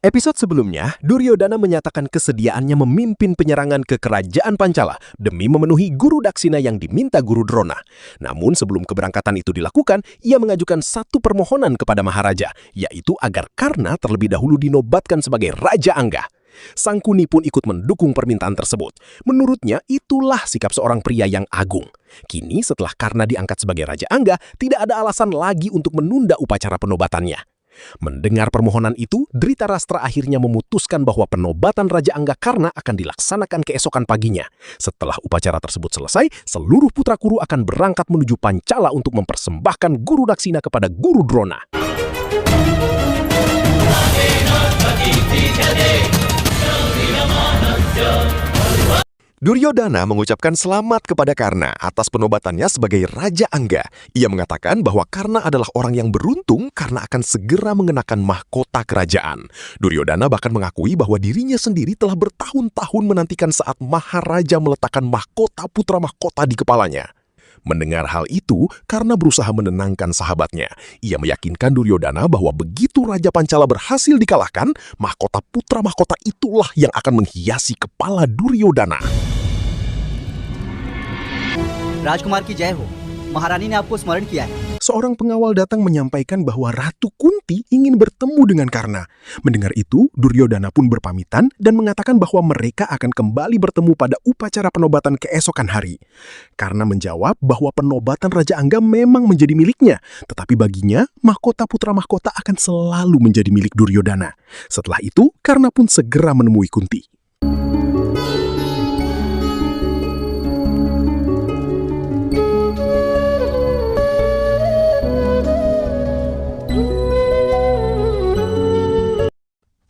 Episode sebelumnya, Duryodhana menyatakan kesediaannya memimpin penyerangan ke kerajaan Pancala demi memenuhi guru Daksina yang diminta guru Drona. Namun sebelum keberangkatan itu dilakukan, ia mengajukan satu permohonan kepada Maharaja, yaitu agar Karna terlebih dahulu dinobatkan sebagai Raja Angga. Sangkuni pun ikut mendukung permintaan tersebut. Menurutnya, itulah sikap seorang pria yang agung. Kini setelah Karna diangkat sebagai Raja Angga, tidak ada alasan lagi untuk menunda upacara penobatannya. Mendengar permohonan itu, Dhritarashtra akhirnya memutuskan bahwa penobatan Raja Angga Karna akan dilaksanakan keesokan paginya. Setelah upacara tersebut selesai, seluruh putra kuru akan berangkat menuju Pancala untuk mempersembahkan guru Daksina kepada guru Drona. Duryodhana mengucapkan selamat kepada Karna atas penobatannya sebagai Raja Angga. Ia mengatakan bahwa Karna adalah orang yang beruntung karena akan segera mengenakan mahkota kerajaan. Duryodhana bahkan mengakui bahwa dirinya sendiri telah bertahun-tahun menantikan saat Maharaja meletakkan mahkota putra mahkota di kepalanya. Mendengar hal itu, Karna berusaha menenangkan sahabatnya. Ia meyakinkan Duryodhana bahwa begitu Raja Pancala berhasil dikalahkan, mahkota putra mahkota itulah yang akan menghiasi kepala Duryodhana. राजकुमार की जय हो। महारानी ने आपको स्मरण किया है। Seorang pengawal datang menyampaikan bahwa Ratu Kunti ingin bertemu dengan Karna. Mendengar itu, Duryodhana pun berpamitan dan mengatakan bahwa mereka akan kembali bertemu pada upacara penobatan keesokan hari. Karna menjawab bahwa penobatan Raja Angga memang menjadi miliknya, tetapi baginya, mahkota putra mahkota akan selalu menjadi milik Duryodhana. Setelah itu, Karna pun segera menemui Kunti.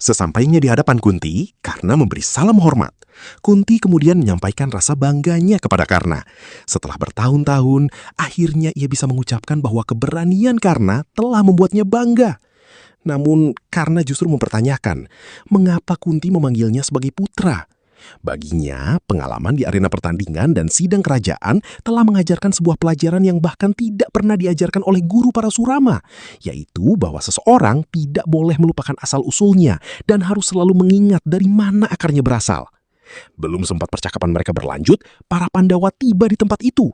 Sesampainya di hadapan Kunti, Karna memberi salam hormat. Kunti kemudian menyampaikan rasa bangganya kepada Karna. Setelah bertahun-tahun, akhirnya ia bisa mengucapkan bahwa keberanian Karna telah membuatnya bangga. Namun, Karna justru mempertanyakan, mengapa Kunti memanggilnya sebagai putra? Baginya, pengalaman di arena pertandingan dan sidang kerajaan telah mengajarkan sebuah pelajaran yang bahkan tidak pernah diajarkan oleh guru Parasurama, yaitu bahwa seseorang tidak boleh melupakan asal-usulnya dan harus selalu mengingat dari mana akarnya berasal. Belum sempat percakapan mereka berlanjut, para Pandawa tiba di tempat itu.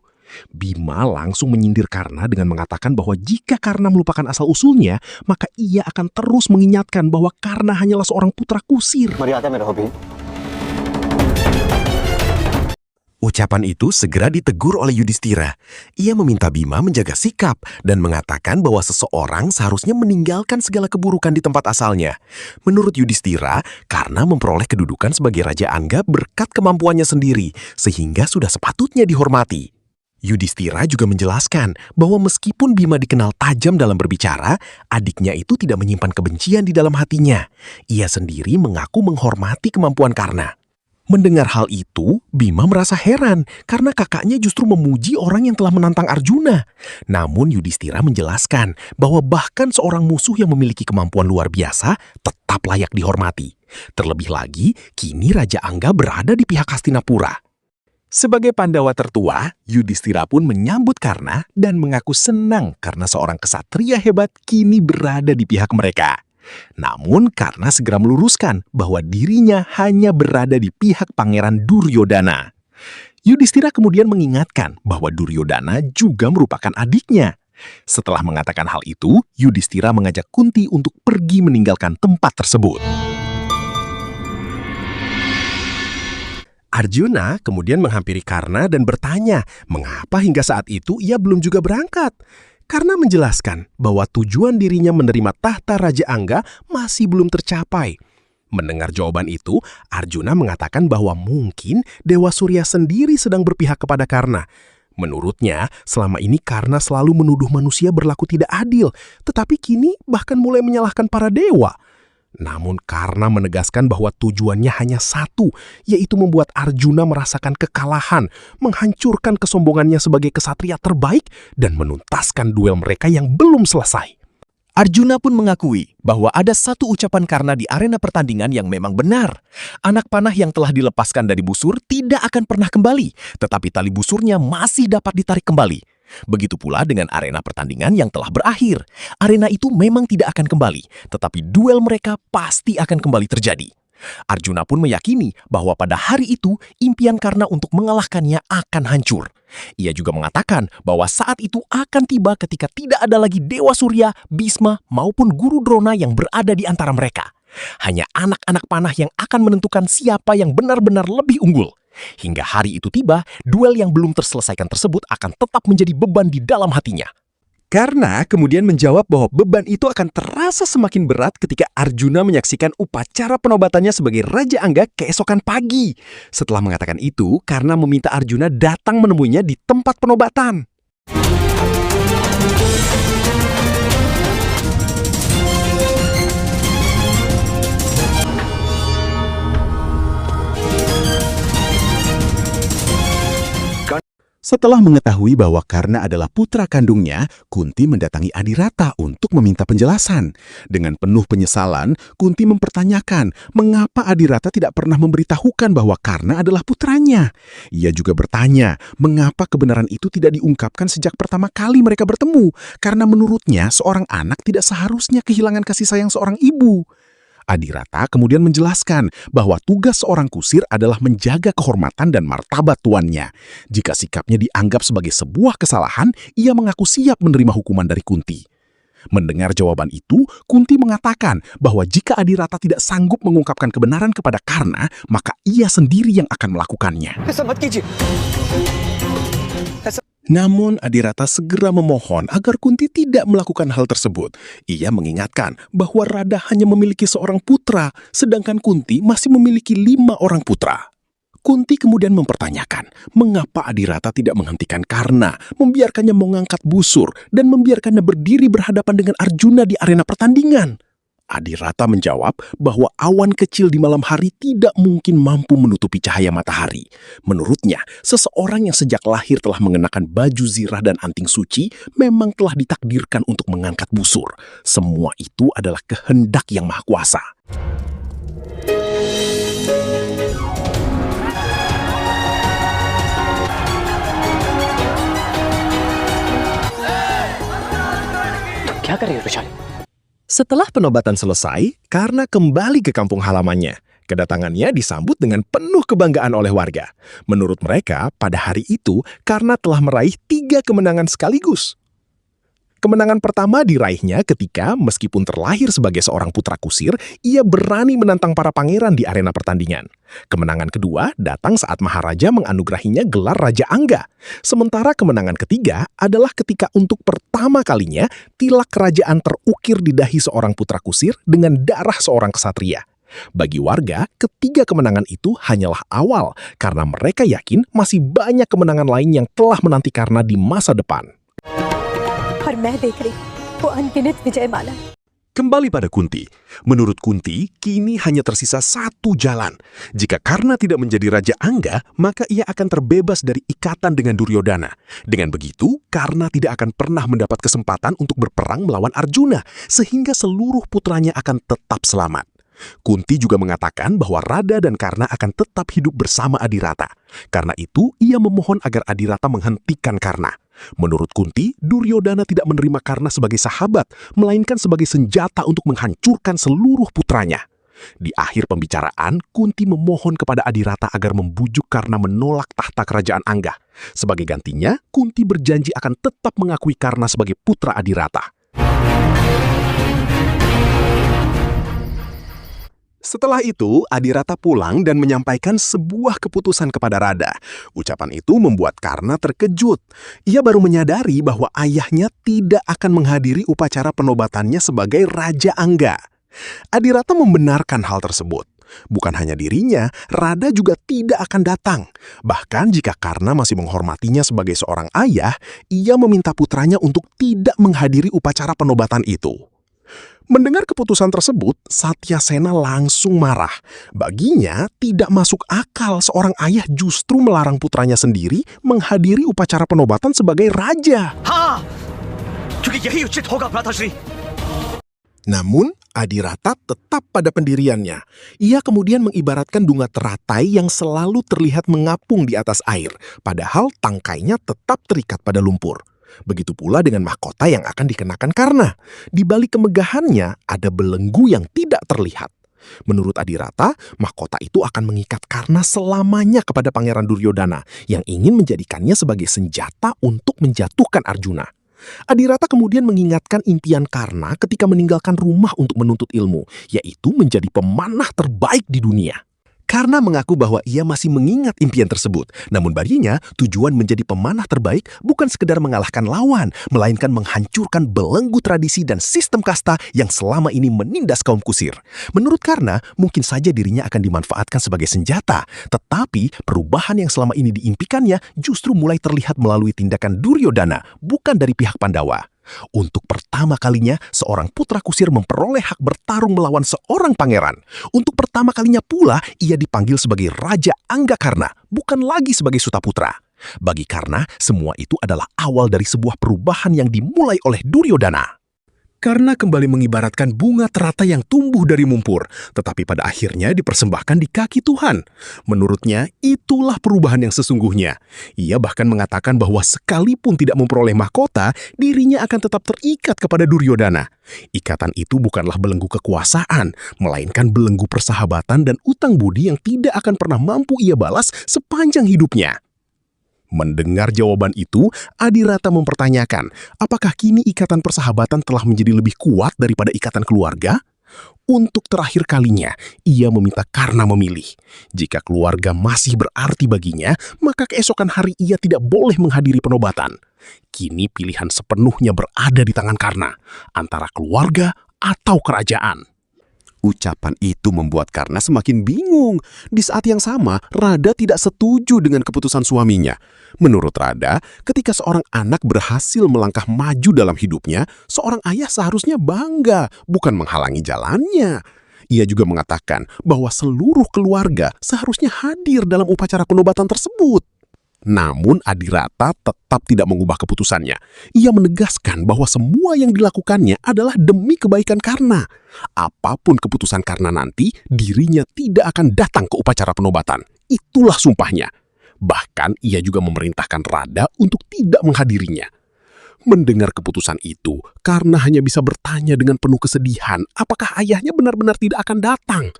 Bima langsung menyindir Karna dengan mengatakan bahwa jika Karna melupakan asal-usulnya, maka ia akan terus mengingatkan bahwa Karna hanyalah seorang putra kusir. Ucapan itu segera ditegur oleh Yudhistira. Ia meminta Bima menjaga sikap dan mengatakan bahwa seseorang seharusnya meninggalkan segala keburukan di tempat asalnya. Menurut Yudhistira, Karna memperoleh kedudukan sebagai Raja Angga berkat kemampuannya sendiri, sehingga sudah sepatutnya dihormati. Yudhistira juga menjelaskan bahwa meskipun Bima dikenal tajam dalam berbicara, adiknya itu tidak menyimpan kebencian di dalam hatinya. Ia sendiri mengaku menghormati kemampuan Karna. Mendengar hal itu, Bima merasa heran karena kakaknya justru memuji orang yang telah menantang Arjuna. Namun Yudhistira menjelaskan bahwa bahkan seorang musuh yang memiliki kemampuan luar biasa tetap layak dihormati. Terlebih lagi, kini Raja Angga berada di pihak Hastinapura. Sebagai Pandawa tertua, Yudhistira pun menyambut Karna dan mengaku senang karena seorang kesatria hebat kini berada di pihak mereka. Namun Karna segera meluruskan bahwa dirinya hanya berada di pihak Pangeran Duryodhana. Yudhistira kemudian mengingatkan bahwa Duryodhana juga merupakan adiknya. Setelah mengatakan hal itu, Yudhistira mengajak Kunti untuk pergi meninggalkan tempat tersebut. Arjuna kemudian menghampiri Karna dan bertanya mengapa hingga saat itu ia belum juga berangkat. Karna menjelaskan bahwa tujuan dirinya menerima tahta Raja Angga masih belum tercapai. Mendengar jawaban itu, Arjuna mengatakan bahwa mungkin Dewa Surya sendiri sedang berpihak kepada Karna. Menurutnya, selama ini Karna selalu menuduh manusia berlaku tidak adil, tetapi kini bahkan mulai menyalahkan para dewa. Namun karena menegaskan bahwa tujuannya hanya satu, yaitu membuat Arjuna merasakan kekalahan, menghancurkan kesombongannya sebagai kesatria terbaik, dan menuntaskan duel mereka yang belum selesai. Arjuna pun mengakui bahwa ada satu ucapan Karna di arena pertandingan yang memang benar. Anak panah yang telah dilepaskan dari busur tidak akan pernah kembali, tetapi tali busurnya masih dapat ditarik kembali. Begitu pula dengan arena pertandingan yang telah berakhir. Arena itu memang tidak akan kembali, tetapi duel mereka pasti akan kembali terjadi. Arjuna pun meyakini bahwa pada hari itu impian Karna untuk mengalahkannya akan hancur. Ia juga mengatakan bahwa saat itu akan tiba ketika tidak ada lagi Dewa Surya, Bhisma, maupun Guru Drona yang berada di antara mereka. Hanya anak-anak panah yang akan menentukan siapa yang benar-benar lebih unggul. Hingga hari itu tiba, duel yang belum terselesaikan tersebut akan tetap menjadi beban di dalam hatinya. Karna kemudian menjawab bahwa beban itu akan terasa semakin berat ketika Arjuna menyaksikan upacara penobatannya sebagai Raja Angga keesokan pagi. Setelah mengatakan itu, Karna meminta Arjuna datang menemuinya di tempat penobatan. Setelah mengetahui bahwa Karna adalah putra kandungnya, Kunti mendatangi Adirata untuk meminta penjelasan. Dengan penuh penyesalan, Kunti mempertanyakan mengapa Adirata tidak pernah memberitahukan bahwa Karna adalah putranya. Ia juga bertanya mengapa kebenaran itu tidak diungkapkan sejak pertama kali mereka bertemu, karena menurutnya seorang anak tidak seharusnya kehilangan kasih sayang seorang ibu. Adirata kemudian menjelaskan bahwa tugas seorang kusir adalah menjaga kehormatan dan martabat tuannya. Jika sikapnya dianggap sebagai sebuah kesalahan, ia mengaku siap menerima hukuman dari Kunti. Mendengar jawaban itu, Kunti mengatakan bahwa jika Adirata tidak sanggup mengungkapkan kebenaran kepada Karna, maka ia sendiri yang akan melakukannya. Namun Adirata segera memohon agar Kunti tidak melakukan hal tersebut. Ia mengingatkan bahwa Radha hanya memiliki seorang putra, sedangkan Kunti masih memiliki 5 orang putra. Kunti kemudian mempertanyakan mengapa Adirata tidak menghentikan Karna, membiarkannya mengangkat busur, dan membiarkannya berdiri berhadapan dengan Arjuna di arena pertandingan. Adirata menjawab bahwa awan kecil di malam hari tidak mungkin mampu menutupi cahaya matahari. Menurutnya, seseorang yang sejak lahir telah mengenakan baju zirah dan anting suci memang telah ditakdirkan untuk mengangkat busur. Semua itu adalah kehendak Yang Maha Kuasa. क्या कर रहे हो विशाल? Setelah penobatan selesai, Karna kembali ke kampung halamannya. Kedatangannya disambut dengan penuh kebanggaan oleh warga. Menurut mereka, pada hari itu, Karna telah meraih 3 kemenangan sekaligus. Kemenangan pertama diraihnya ketika, meskipun terlahir sebagai seorang putra kusir, ia berani menantang para pangeran di arena pertandingan. Kemenangan kedua datang saat Maharaja menganugerahinya gelar Raja Angga. Sementara kemenangan ketiga adalah ketika untuk pertama kalinya tilak kerajaan terukir di dahi seorang putra kusir dengan darah seorang kesatria. Bagi warga, ketiga kemenangan itu hanyalah awal karena mereka yakin masih banyak kemenangan lain yang telah menanti Karna di masa depan. Kembali pada Kunti. Menurut Kunti, kini hanya tersisa satu jalan. Jika Karna tidak menjadi Raja Angga, maka ia akan terbebas dari ikatan dengan Duryodhana. Dengan begitu, Karna tidak akan pernah mendapat kesempatan untuk berperang melawan Arjuna, sehingga seluruh putranya akan tetap selamat. Kunti juga mengatakan bahwa Radha dan Karna akan tetap hidup bersama Adirata. Karena itu, ia memohon agar Adirata menghentikan Karna. Menurut Kunti, Duryodhana tidak menerima Karna sebagai sahabat, melainkan sebagai senjata untuk menghancurkan seluruh putranya. Di akhir pembicaraan, Kunti memohon kepada Adirata agar membujuk Karna menolak tahta kerajaan Angga. Sebagai gantinya, Kunti berjanji akan tetap mengakui Karna sebagai putra Adirata. Setelah itu, Adirata pulang dan menyampaikan sebuah keputusan kepada Radha. Ucapan itu membuat Karna terkejut. Ia baru menyadari bahwa ayahnya tidak akan menghadiri upacara penobatannya sebagai Raja Angga. Adirata membenarkan hal tersebut. Bukan hanya dirinya, Radha juga tidak akan datang. Bahkan jika Karna masih menghormatinya sebagai seorang ayah, ia meminta putranya untuk tidak menghadiri upacara penobatan itu. Mendengar keputusan tersebut, Satyasena langsung marah. Baginya, tidak masuk akal seorang ayah justru melarang putranya sendiri menghadiri upacara penobatan sebagai raja. हाँ क्योंकि यही उचित होगा भ्राताश्री। Namun, Adirata tetap pada pendiriannya. Ia kemudian mengibaratkan bunga teratai yang selalu terlihat mengapung di atas air, padahal tangkainya tetap terikat pada lumpur. Begitu pula dengan mahkota yang akan dikenakan Karna. Di balik kemegahannya ada belenggu yang tidak terlihat. Menurut Adirata, mahkota itu akan mengikat Karna selamanya kepada Pangeran Duryodhana yang ingin menjadikannya sebagai senjata untuk menjatuhkan Arjuna. Adirata kemudian mengingatkan impian Karna ketika meninggalkan rumah untuk menuntut ilmu, yaitu menjadi pemanah terbaik di dunia. Karna mengaku bahwa ia masih mengingat impian tersebut, namun baginya tujuan menjadi pemanah terbaik bukan sekedar mengalahkan lawan, melainkan menghancurkan belenggu tradisi dan sistem kasta yang selama ini menindas kaum kusir. Menurut Karna, mungkin saja dirinya akan dimanfaatkan sebagai senjata, tetapi perubahan yang selama ini diimpikannya justru mulai terlihat melalui tindakan Duryodhana, bukan dari pihak Pandawa. Untuk pertama kalinya, seorang putra kusir memperoleh hak bertarung melawan seorang pangeran. Untuk pertama kalinya pula, ia dipanggil sebagai Raja Anggakarna, bukan lagi sebagai Sutaputra. Bagi Karna, semua itu adalah awal dari sebuah perubahan yang dimulai oleh Duryodhana. Karna kembali mengibaratkan bunga teratai yang tumbuh dari lumpur, tetapi pada akhirnya dipersembahkan di kaki Tuhan. Menurutnya, itulah perubahan yang sesungguhnya. Ia bahkan mengatakan bahwa sekalipun tidak memperoleh mahkota, dirinya akan tetap terikat kepada Duryodhana. Ikatan itu bukanlah belenggu kekuasaan, melainkan belenggu persahabatan dan utang budi yang tidak akan pernah mampu ia balas sepanjang hidupnya. Mendengar jawaban itu, Adirata mempertanyakan, apakah kini ikatan persahabatan telah menjadi lebih kuat daripada ikatan keluarga? Untuk terakhir kalinya, ia meminta Karna memilih. Jika keluarga masih berarti baginya, maka keesokan hari ia tidak boleh menghadiri penobatan. Kini pilihan sepenuhnya berada di tangan Karna, antara keluarga atau kerajaan. Ucapan itu membuat Karna semakin bingung. Di saat yang sama, Radha tidak setuju dengan keputusan suaminya. Menurut Radha, ketika seorang anak berhasil melangkah maju dalam hidupnya, seorang ayah seharusnya bangga, bukan menghalangi jalannya. Ia juga mengatakan bahwa seluruh keluarga seharusnya hadir dalam upacara penobatan tersebut. Namun Adirata tetap tidak mengubah keputusannya. Ia menegaskan bahwa semua yang dilakukannya adalah demi kebaikan Karna. Apapun keputusan Karna nanti, dirinya tidak akan datang ke upacara penobatan. Itulah sumpahnya. Bahkan ia juga memerintahkan Radha untuk tidak menghadirinya. Mendengar keputusan itu, Karna hanya bisa bertanya dengan penuh kesedihan apakah ayahnya benar-benar tidak akan datang.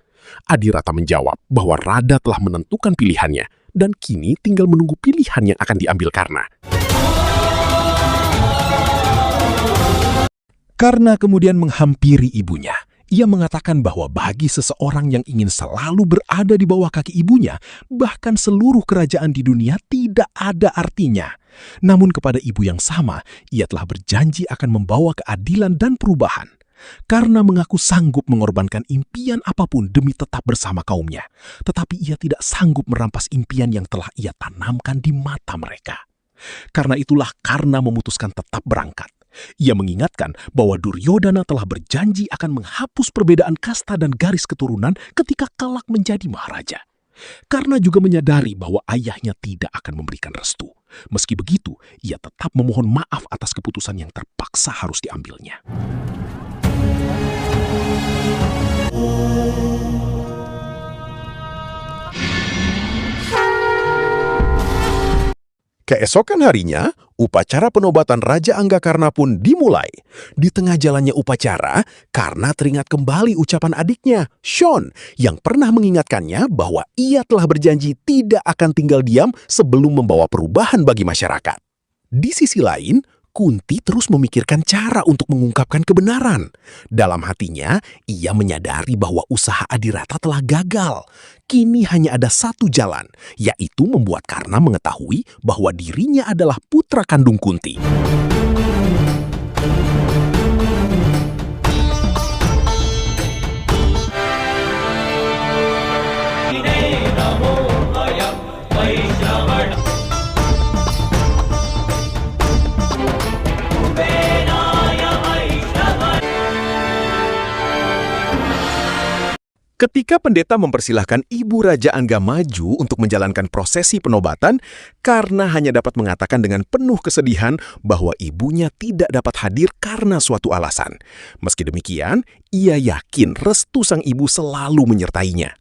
Adirata menjawab bahwa Radha telah menentukan pilihannya, dan kini tinggal menunggu pilihan yang akan diambil Karna. Karna kemudian menghampiri ibunya. Ia mengatakan bahwa bagi seseorang yang ingin selalu berada di bawah kaki ibunya, bahkan seluruh kerajaan di dunia tidak ada artinya. Namun kepada ibu yang sama, ia telah berjanji akan membawa keadilan dan perubahan. Karna mengaku sanggup mengorbankan impian apapun demi tetap bersama kaumnya. Tetapi ia tidak sanggup merampas impian yang telah ia tanamkan di mata mereka. Karena itulah Karna memutuskan tetap berangkat. Ia mengingatkan bahwa Duryodhana telah berjanji akan menghapus perbedaan kasta dan garis keturunan ketika kelak menjadi maharaja. Karna juga menyadari bahwa ayahnya tidak akan memberikan restu. Meski begitu, ia tetap memohon maaf atas keputusan yang terpaksa harus diambilnya. Keesokan harinya, upacara penobatan Raja Anggakarna pun dimulai. Di tengah jalannya upacara, Karna teringat kembali ucapan adiknya, Shon, yang pernah mengingatkannya bahwa ia telah berjanji tidak akan tinggal diam sebelum membawa perubahan bagi masyarakat. Di sisi lain, Kunti terus memikirkan cara untuk mengungkapkan kebenaran. Dalam hatinya, ia menyadari bahwa usaha Adirata telah gagal. Kini hanya ada satu jalan, yaitu membuat Karna mengetahui bahwa dirinya adalah putra kandung Kunti. Ketika pendeta mempersilahkan Ibu Raja Angga maju untuk menjalankan prosesi penobatan, karena hanya dapat mengatakan dengan penuh kesedihan bahwa ibunya tidak dapat hadir karena suatu alasan. Meski demikian, ia yakin restu sang ibu selalu menyertainya.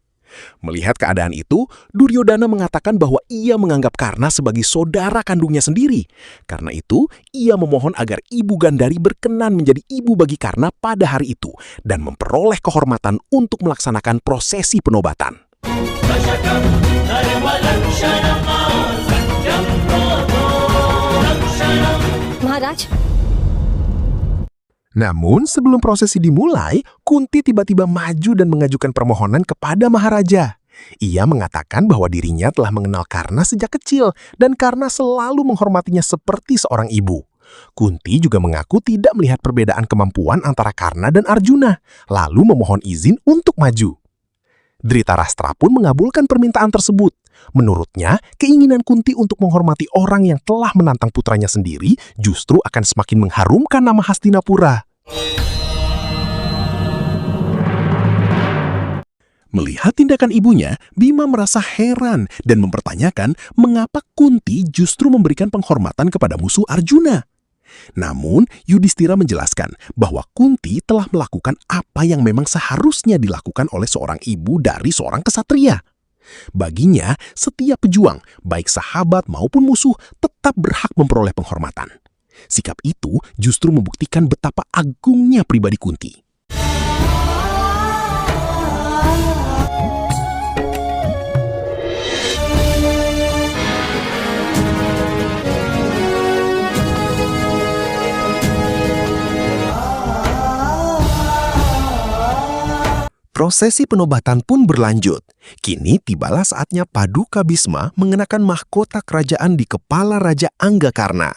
Melihat keadaan itu, Duryodana mengatakan bahwa ia menganggap Karna sebagai saudara kandungnya sendiri. Karena itu, ia memohon agar Ibu Gandari berkenan menjadi ibu bagi Karna pada hari itu dan memperoleh kehormatan untuk melaksanakan prosesi penobatan. महाराज Namun, sebelum prosesi dimulai, Kunti tiba-tiba maju dan mengajukan permohonan kepada Maharaja. Ia mengatakan bahwa dirinya telah mengenal Karna sejak kecil dan Karna selalu menghormatinya seperti seorang ibu. Kunti juga mengaku tidak melihat perbedaan kemampuan antara Karna dan Arjuna, lalu memohon izin untuk maju. Dhritarashtra pun mengabulkan permintaan tersebut. Menurutnya, keinginan Kunti untuk menghormati orang yang telah menantang putranya sendiri justru akan semakin mengharumkan nama Hastinapura. Melihat tindakan ibunya, Bima merasa heran dan mempertanyakan mengapa Kunti justru memberikan penghormatan kepada musuh Arjuna. Namun, Yudhistira menjelaskan bahwa Kunti telah melakukan apa yang memang seharusnya dilakukan oleh seorang ibu dari seorang kesatria. Baginya, setiap pejuang, baik sahabat maupun musuh, tetap berhak memperoleh penghormatan. Sikap itu justru membuktikan betapa agungnya pribadi Kunti. Prosesi penobatan pun berlanjut. Kini tibalah saatnya Paduka Bisma mengenakan mahkota kerajaan di kepala Raja Anggakarna.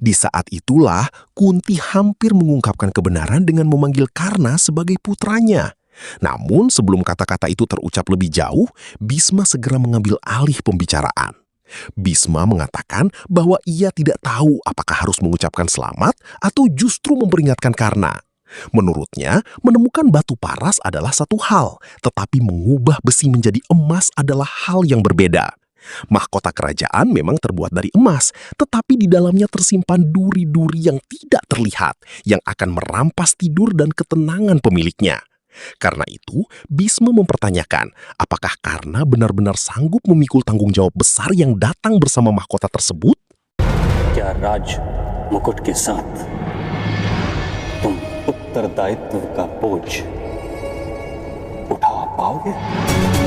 Di saat itulah Kunti hampir mengungkapkan kebenaran dengan memanggil Karna sebagai putranya. Namun sebelum kata-kata itu terucap lebih jauh, Bisma segera mengambil alih pembicaraan. Bisma mengatakan bahwa ia tidak tahu apakah harus mengucapkan selamat atau justru memperingatkan Karna. Menurutnya, menemukan batu paras adalah satu hal, tetapi mengubah besi menjadi emas adalah hal yang berbeda. Mahkota kerajaan memang terbuat dari emas, tetapi di dalamnya tersimpan duri-duri yang tidak terlihat, yang akan merampas tidur dan ketenangan pemiliknya. Karena itu, Bisma mempertanyakan apakah Karna benar-benar sanggup memikul tanggung jawab besar yang datang bersama mahkota tersebut? क्या राज मुकुट के साथ तुम उत्तरदायित्व का बोझ उठा पाओगे?